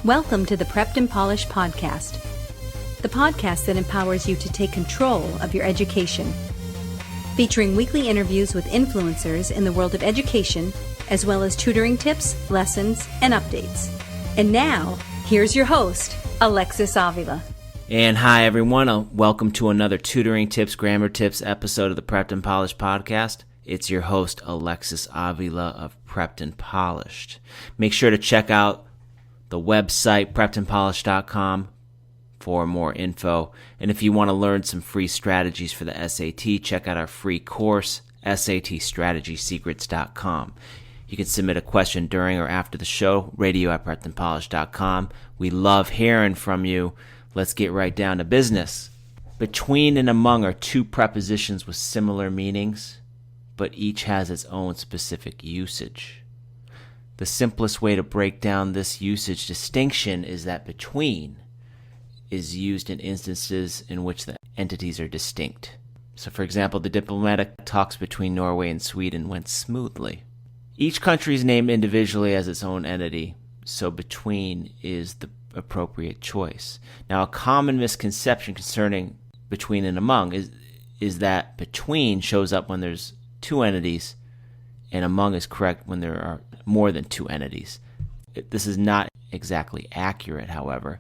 Welcome to the Prepped and Polished podcast, the podcast that empowers you to take control of your education. Featuring weekly interviews with influencers in the world of education, as well as tutoring tips, lessons, and updates. And now, here's your host, Alexis Avila. And hi, everyone. Welcome to another Tutoring Tips, Grammar Tips episode of the Prepped and Polished podcast. It's your host, Alexis Avila of Prepped and Polished. Make sure to check out the website, preppedandpolished.com, for more info. And if you want to learn some free strategies for the SAT, check out our free course, SATStrategySecrets.com. You can submit a question during or after the show, radio@preppedandpolished.com. We love hearing from you. Let's get right down to business. Between and among are two prepositions with similar meanings, but each has its own specific usage. The simplest way to break down this usage distinction is that between is used in instances in which the entities are distinct. So, for example, the diplomatic talks between Norway and Sweden went smoothly. Each country is named individually as its own entity, so between is the appropriate choice. Now, a common misconception concerning between and among is that between shows up when there's two entities, and among is correct when there are more than two entities. This is not exactly accurate, however,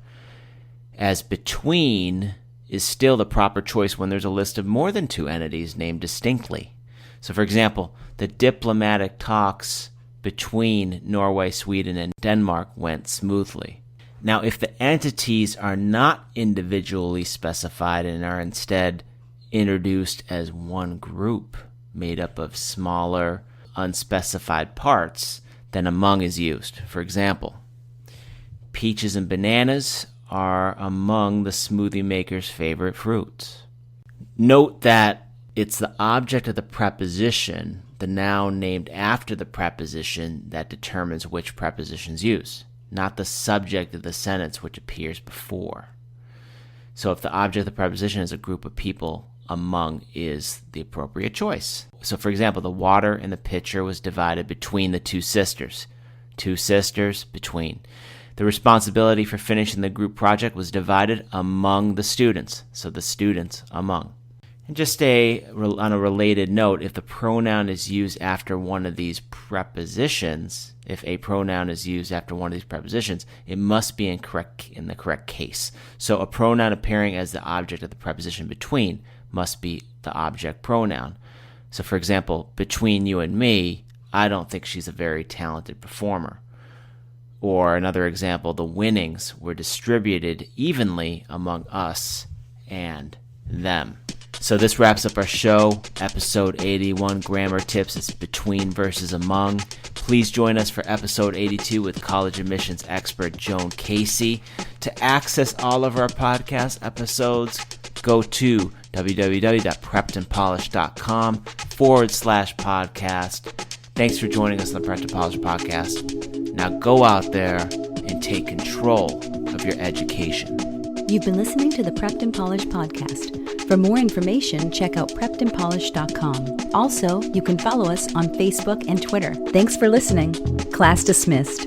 as between is still the proper choice when there's a list of more than two entities named distinctly. So, for example, the diplomatic talks between Norway, Sweden, and Denmark went smoothly. Now, if the entities are not individually specified and are instead introduced as one group made up of smaller, unspecified parts, then among is used. For example, peaches and bananas are among the smoothie maker's favorite fruits. Note that it's the object of the preposition, the noun named after the preposition, that determines which preposition's used, not the subject of the sentence which appears before. So if the object of the preposition is a group of people, among is the appropriate choice. So, for example, the water in the pitcher was divided between the two sisters. Two sisters, between. The responsibility for finishing the group project was divided among the students. So the students, among. And just on a related note, if the pronoun is used after one of these prepositions, if a pronoun is used after one of these prepositions, it must be in the correct case. So a pronoun appearing as the object of the preposition between must be the object pronoun. So, for example, between you and me, I don't think she's a very talented performer. Or another example, the winnings were distributed evenly among us and them. So this wraps up our show, episode 81, Grammar Tips. It's between versus among. Please join us for episode 82 with college admissions expert Joan Casey. To access all of our podcast episodes, go to www.preppedandpolished.com/podcast. Thanks for joining us on the Prepped and Polished podcast. Now go out there and take control of your education. You've been listening to the Prepped and Polished podcast. For more information, check out preppedandpolished.com. Also, you can follow us on Facebook and Twitter. Thanks for listening. Class dismissed.